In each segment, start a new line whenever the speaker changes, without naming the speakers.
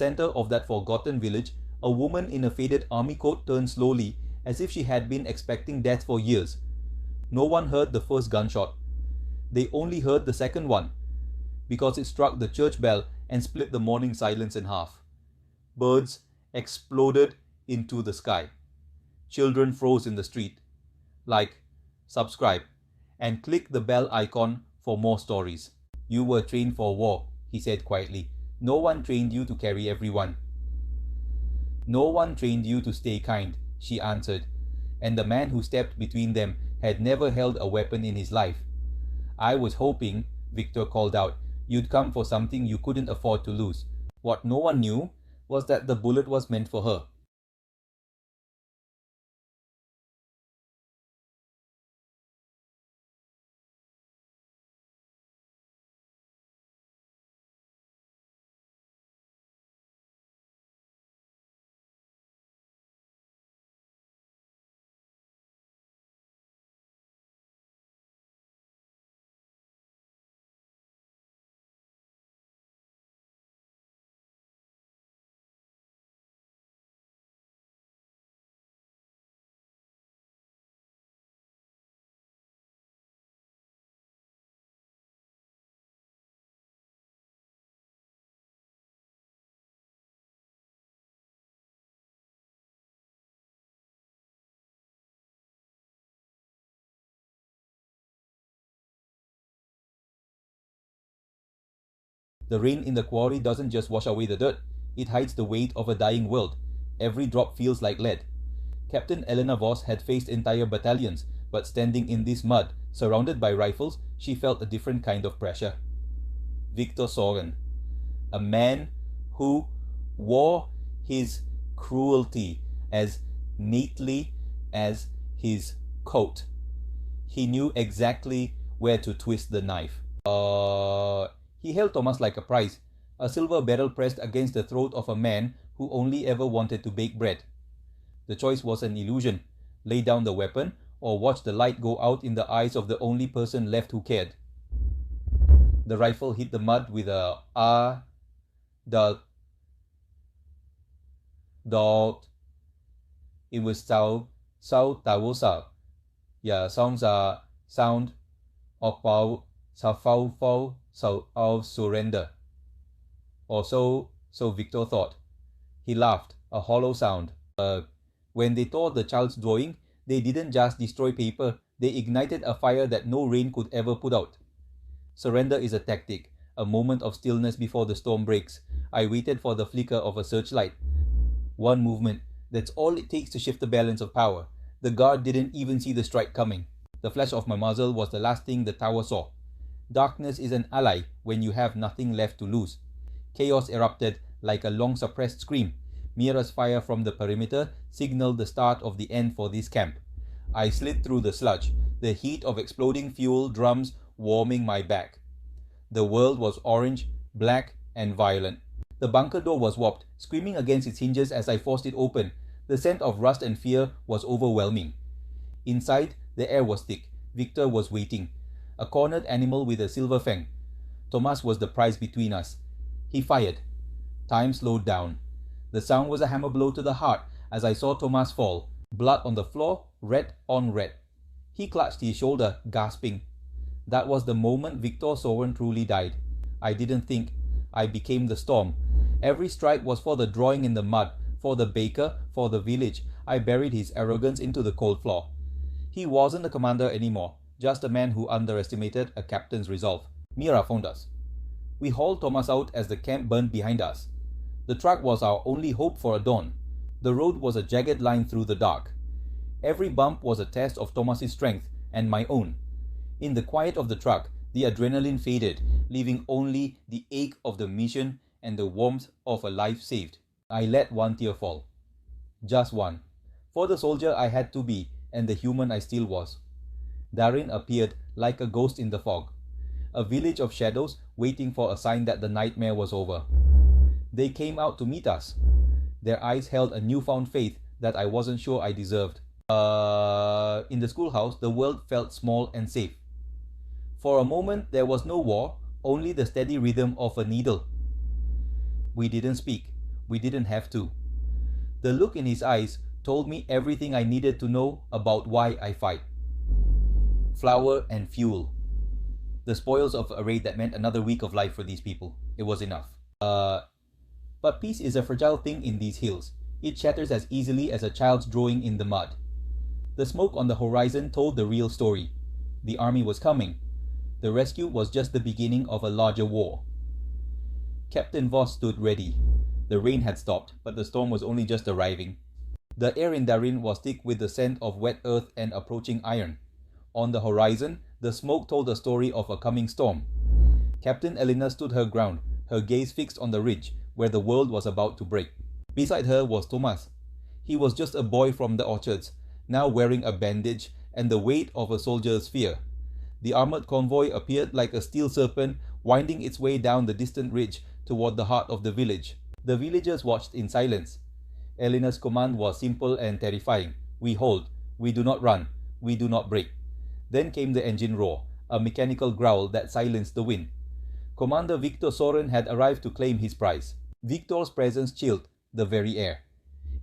Center of that forgotten village, a woman in a faded army coat turned slowly, as if she had been expecting death for years. No one heard the first gunshot. They only heard the second one, because it struck the church bell and split the morning silence in half. Birds exploded into the sky. Children froze in the street. Like, subscribe, and click the bell icon for more stories. You were trained for war, he said quietly. No one trained you to carry everyone. No one trained you to stay kind, she answered, and the man who stepped between them had never held a weapon in his life. I was hoping, Victor called out, you'd come for something you couldn't afford to lose. What no one knew was that the bullet was meant for her. The rain in the quarry doesn't just wash away the dirt, it hides the weight of a dying world. Every drop feels like lead. Captain Elena Voss had faced entire battalions, but standing in this mud, surrounded by rifles, she felt a different kind of pressure. Victor Soren, a man who wore his cruelty as neatly as his coat. He knew exactly where to twist the knife. He held Thomas like a prize, a silver barrel pressed against the throat of a man who only ever wanted to bake bread. The choice was an illusion: lay down the weapon or watch the light go out in the eyes of the only person left who cared. The rifle hit the mud with a dalt. It was sound of surrender. Or so Victor thought. He laughed, a hollow sound. When they tore the child's drawing, they didn't just destroy paper, they ignited a fire that no rain could ever put out. Surrender is a tactic, a moment of stillness before the storm breaks. I waited for the flicker of a searchlight. One movement, that's all it takes to shift the balance of power. The guard didn't even see the strike coming. The flash of my muzzle was the last thing the tower saw. Darkness is an ally when you have nothing left to lose. Chaos erupted like a long-suppressed scream. Mira's fire from the perimeter signaled the start of the end for this camp. I slid through the sludge, the heat of exploding fuel drums warming my back. The world was orange, black, and violent. The bunker door was warped, screaming against its hinges as I forced it open. The scent of rust and fear was overwhelming. Inside, the air was thick. Victor was waiting, a cornered animal with a silver fang. Thomas was the prize between us. He fired. Time slowed down. The sound was a hammer blow to the heart as I saw Thomas fall, blood on the floor, red on red. He clutched his shoulder, gasping. That was the moment Victor Soren truly died. I didn't think. I became the storm. Every strike was for the drawing in the mud, for the baker, for the village. I buried his arrogance into the cold floor. He wasn't a commander anymore, just a man who underestimated a captain's resolve. Mira found us. We hauled Thomas out as the camp burned behind us. The truck was our only hope for a dawn. The road was a jagged line through the dark. Every bump was a test of Thomas's strength and my own. In the quiet of the truck, the adrenaline faded, leaving only the ache of the mission and the warmth of a life saved. I let one tear fall. Just one. For the soldier I had to be, and the human I still was. Darin appeared like a ghost in the fog. A village of shadows waiting for a sign that the nightmare was over. They came out to meet us. Their eyes held a newfound faith that I wasn't sure I deserved. In the schoolhouse, the world felt small and safe. For a moment, there was no war, only the steady rhythm of a needle. We didn't speak. We didn't have to. The look in his eyes told me everything I needed to know about why I fight. Flour and fuel. The spoils of a raid that meant another week of life for these people. It was enough. But peace is a fragile thing in these hills. It shatters as easily as a child's drawing in the mud. The smoke on the horizon told the real story. The army was coming. The rescue was just the beginning of a larger war. Captain Voss stood ready. The rain had stopped, but the storm was only just arriving. The air in Darin was thick with the scent of wet earth and approaching iron. On the horizon, the smoke told the story of a coming storm. Captain Elena stood her ground, her gaze fixed on the ridge, where the world was about to break. Beside her was Thomas. He was just a boy from the orchards, now wearing a bandage and the weight of a soldier's fear. The armored convoy appeared like a steel serpent winding its way down the distant ridge toward the heart of the village. The villagers watched in silence. Elena's command was simple and terrifying. We hold. We do not run. We do not break. Then came the engine roar, a mechanical growl that silenced the wind. Commander Victor Soren had arrived to claim his prize. Victor's presence chilled the very air.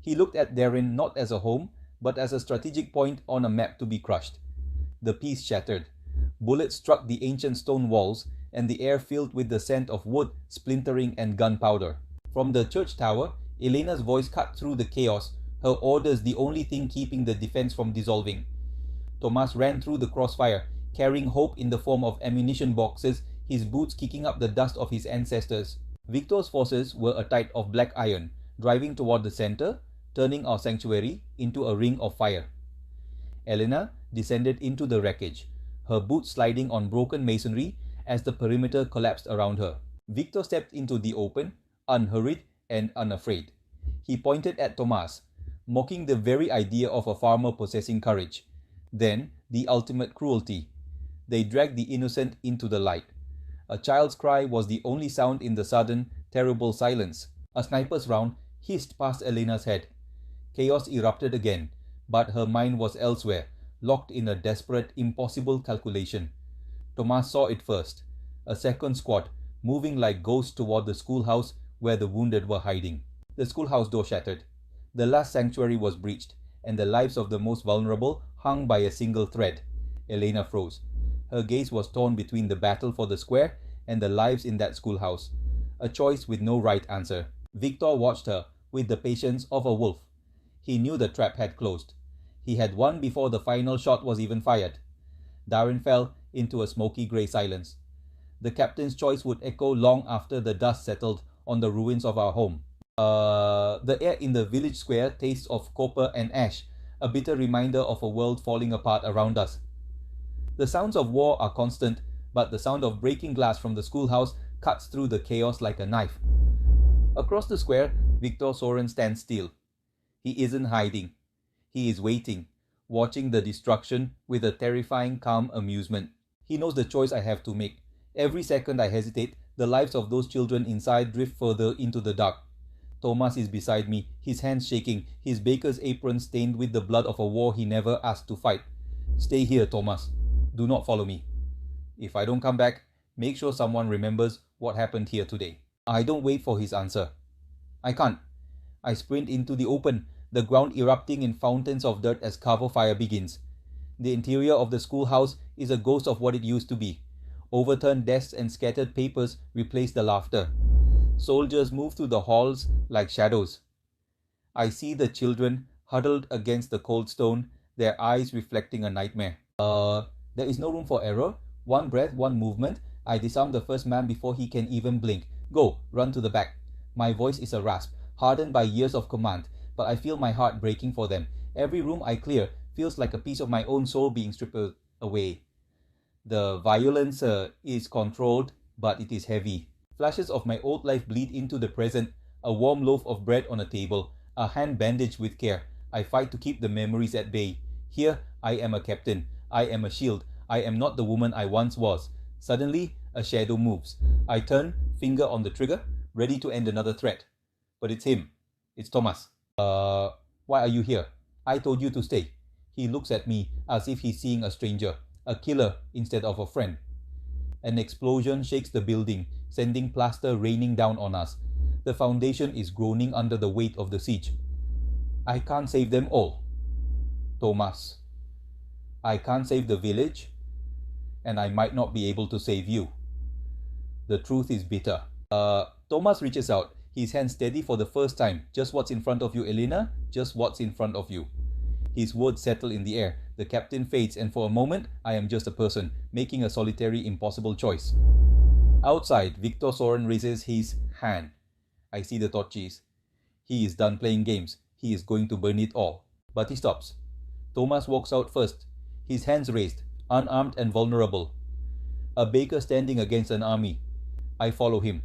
He looked at Darin not as a home, but as a strategic point on a map to be crushed. The peace shattered. Bullets struck the ancient stone walls, and the air filled with the scent of wood, splintering, and gunpowder. From the church tower, Elena's voice cut through the chaos, her orders the only thing keeping the defense from dissolving. Thomas ran through the crossfire, carrying hope in the form of ammunition boxes, his boots kicking up the dust of his ancestors. Victor's forces were a tide of black iron, driving toward the center, turning our sanctuary into a ring of fire. Elena descended into the wreckage, her boots sliding on broken masonry as the perimeter collapsed around her. Victor stepped into the open, unhurried and unafraid. He pointed at Thomas, mocking the very idea of a farmer possessing courage. Then, the ultimate cruelty. They dragged the innocent into the light. A child's cry was the only sound in the sudden, terrible silence. A sniper's round hissed past Elena's head. Chaos erupted again, but her mind was elsewhere, locked in a desperate, impossible calculation. Thomas saw it first. A second squad, moving like ghosts toward the schoolhouse where the wounded were hiding. The schoolhouse door shattered. The last sanctuary was breached, and the lives of the most vulnerable hung by a single thread. Elena froze. Her gaze was torn between the battle for the square and the lives in that schoolhouse. A choice with no right answer. Victor watched her with the patience of a wolf. He knew the trap had closed. He had won before the final shot was even fired. Darin fell into a smoky grey silence. The captain's choice would echo long after the dust settled on the ruins of our home. The air in the village square tastes of copper and ash, a bitter reminder of a world falling apart around us. The sounds of war are constant, but the sound of breaking glass from the schoolhouse cuts through the chaos like a knife. Across the square, Victor Soren stands still. He isn't hiding. He is waiting, watching the destruction with a terrifying, calm amusement. He knows the choice I have to make. Every second I hesitate, the lives of those children inside drift further into the dark. Thomas is beside me, his hands shaking, his baker's apron stained with the blood of a war he never asked to fight. Stay here, Thomas. Do not follow me. If I don't come back, make sure someone remembers what happened here today. I don't wait for his answer. I can't. I sprint into the open, the ground erupting in fountains of dirt as cover fire begins. The interior of the schoolhouse is a ghost of what it used to be. Overturned desks and scattered papers replace the laughter. Soldiers move through the halls like shadows. I see the children huddled against the cold stone, their eyes reflecting a nightmare. There is no room for error. One breath, one movement. I disarm the first man before he can even blink. Go, run to the back. My voice is a rasp, hardened by years of command, but I feel my heart breaking for them. Every room I clear feels like a piece of my own soul being stripped away. The violence is controlled, but it is heavy. Flashes of my old life bleed into the present, a warm loaf of bread on a table, a hand bandaged with care. I fight to keep the memories at bay. Here, I am a captain. I am a shield. I am not the woman I once was. Suddenly, a shadow moves. I turn, finger on the trigger, ready to end another threat. But it's him. It's Thomas. Why are you here? I told you to stay. He looks at me as if he's seeing a stranger, a killer instead of a friend. An explosion shakes the building, sending plaster raining down on us. The foundation is groaning under the weight of the siege. I can't save them all. Thomas. I can't save the village, and I might not be able to save you. The truth is bitter. Thomas reaches out, his hand steady for the first time. Just what's in front of you, Elena? Just what's in front of you. His words settle in the air. The captain fades, and for a moment, I am just a person, making a solitary, impossible choice. Outside, Victor Soren raises his hand. I see the torches. He is done playing games. He is going to burn it all. But he stops. Thomas walks out first, his hands raised, unarmed and vulnerable. A baker standing against an army. I follow him.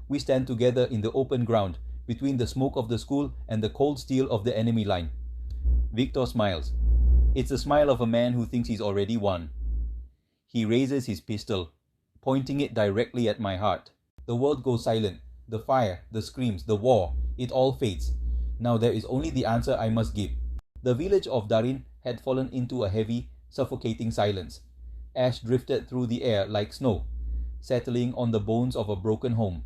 We stand together in the open ground, between the smoke of the school and the cold steel of the enemy line. Victor smiles. It's the smile of a man who thinks he's already won. He raises his pistol, pointing it directly at my heart. The world goes silent. The fire, the screams, the war, it all fades. Now there is only the answer I must give. The village of Darin had fallen into a heavy, suffocating silence. Ash drifted through the air like snow, settling on the bones of a broken home.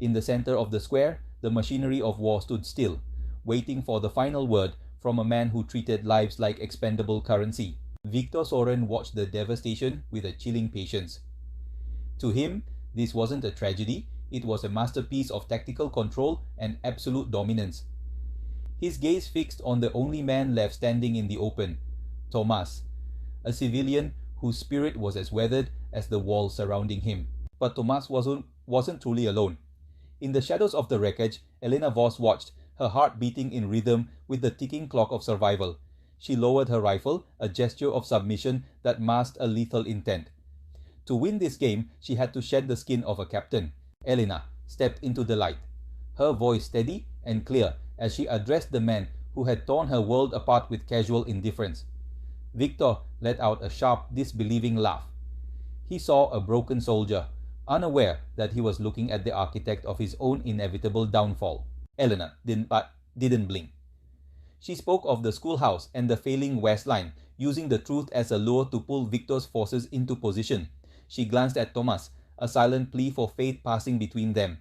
In the center of the square, the machinery of war stood still, waiting for the final word from a man who treated lives like expendable currency. Victor Soren watched the devastation with a chilling patience. To him, this wasn't a tragedy, it was a masterpiece of tactical control and absolute dominance. His gaze fixed on the only man left standing in the open, Thomas, a civilian whose spirit was as weathered as the walls surrounding him. But Thomas wasn't truly alone. In the shadows of the wreckage, Elena Voss watched, her heart beating in rhythm with the ticking clock of survival. She lowered her rifle, a gesture of submission that masked a lethal intent. To win this game, she had to shed the skin of a captain. Elena stepped into the light, her voice steady and clear as she addressed the man who had torn her world apart with casual indifference. Victor let out a sharp, disbelieving laugh. He saw a broken soldier, unaware that he was looking at the architect of his own inevitable downfall. Elena didn't blink. She spoke of the schoolhouse and the failing West Line, using the truth as a lure to pull Victor's forces into position. She glanced at Thomas, a silent plea for faith passing between them.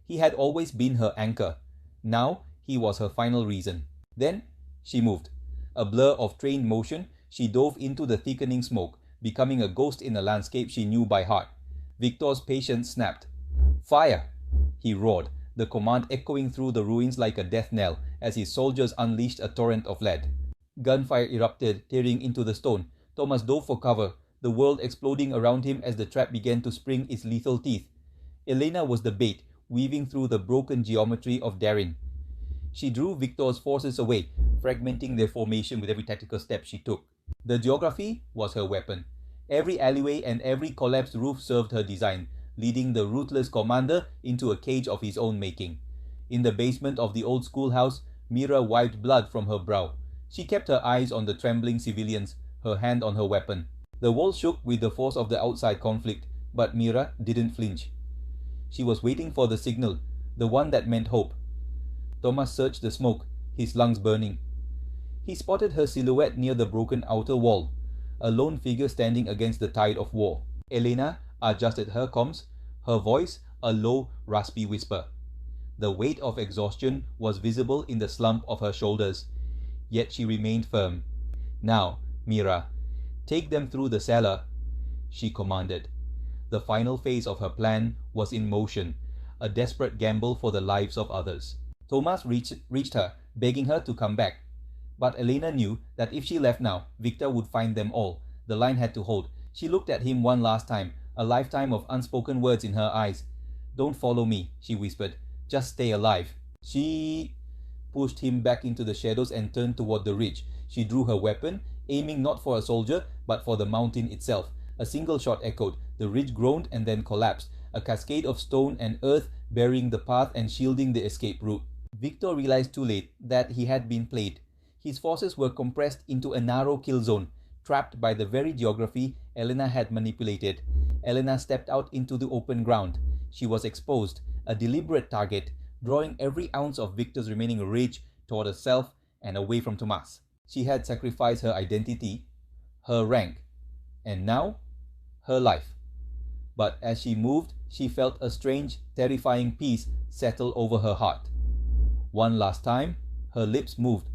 He had always been her anchor. Now he was her final reason. Then she moved. A blur of trained motion, she dove into the thickening smoke, becoming a ghost in a landscape she knew by heart. Victor's patience snapped. Fire! He roared, the command echoing through the ruins like a death knell as his soldiers unleashed a torrent of lead. Gunfire erupted, tearing into the stone. Thomas dove for cover, the world exploding around him as the trap began to spring its lethal teeth. Elena was the bait, weaving through the broken geometry of Darin. She drew Victor's forces away, fragmenting their formation with every tactical step she took. The geography was her weapon. Every alleyway and every collapsed roof served her design, leading the ruthless commander into a cage of his own making. In the basement of the old schoolhouse, Mira wiped blood from her brow. She kept her eyes on the trembling civilians, her hand on her weapon. The walls shook with the force of the outside conflict, but Mira didn't flinch. She was waiting for the signal, the one that meant hope. Thomas searched the smoke, his lungs burning. He spotted her silhouette near the broken outer wall, a lone figure standing against the tide of war. Elena adjusted her comms, her voice a low, raspy whisper. The weight of exhaustion was visible in the slump of her shoulders, yet she remained firm. Now, Mira, take them through the cellar, she commanded. The final phase of her plan was in motion, a desperate gamble for the lives of others. Thomas reached her, begging her to come back. But Elena knew that if she left now, Victor would find them all. The line had to hold. She looked at him one last time, a lifetime of unspoken words in her eyes. Don't follow me, she whispered. Just stay alive. She pushed him back into the shadows and turned toward the ridge. She drew her weapon, aiming not for a soldier, but for the mountain itself. A single shot echoed. The ridge groaned and then collapsed, a cascade of stone and earth burying the path and shielding the escape route. Victor realized too late that he had been played. His forces were compressed into a narrow kill zone, trapped by the very geography Elena had manipulated. Elena stepped out into the open ground. She was exposed, a deliberate target, drawing every ounce of Victor's remaining rage toward herself and away from Thomas. She had sacrificed her identity, her rank, and now, her life. But as she moved, she felt a strange, terrifying peace settle over her heart. One last time, her lips moved.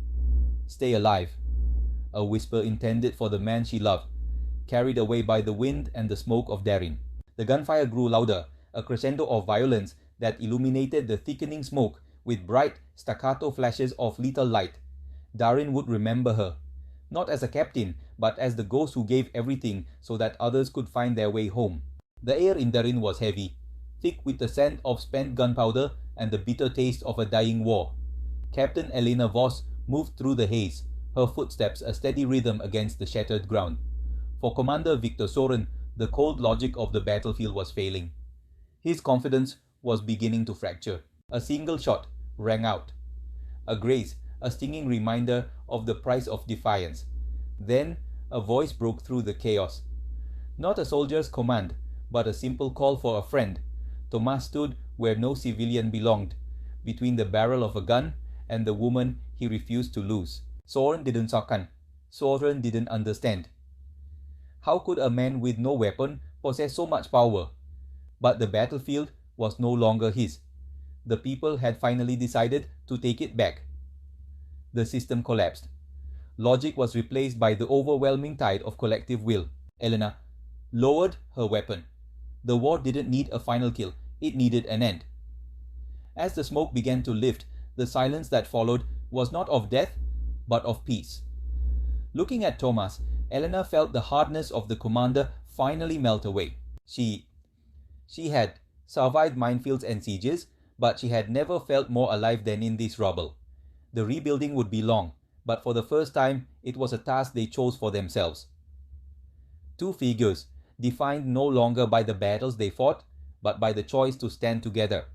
"Stay alive," a whisper intended for the man she loved, carried away by the wind and the smoke of Darin. The gunfire grew louder, a crescendo of violence that illuminated the thickening smoke with bright, staccato flashes of lethal light. Darin would remember her, not as a captain, but as the ghost who gave everything so that others could find their way home. The air in Darin was heavy, thick with the scent of spent gunpowder and the bitter taste of a dying war. Captain Elena Voss moved through the haze, her footsteps a steady rhythm against the shattered ground. For Commander Victor Soren, the cold logic of the battlefield was failing. His confidence was beginning to fracture. A single shot rang out. A graze, a stinging reminder of the price of defiance. Then a voice broke through the chaos. Not a soldier's command, but a simple call for a friend. Thomas stood where no civilian belonged, between the barrel of a gun and the woman he refused to lose. Soren didn't sockan. Soren didn't understand. How could a man with no weapon possess so much power? But the battlefield was no longer his. The people had finally decided to take it back. The system collapsed. Logic was replaced by the overwhelming tide of collective will. Elena lowered her weapon. The war didn't need a final kill, it needed an end. As the smoke began to lift, the silence that followed was not of death, but of peace. Looking at Thomas, Elena felt the hardness of the commander finally melt away. She had survived minefields and sieges, but she had never felt more alive than in this rubble. The rebuilding would be long, but for the first time, it was a task they chose for themselves. Two figures, defined no longer by the battles they fought, but by the choice to stand together.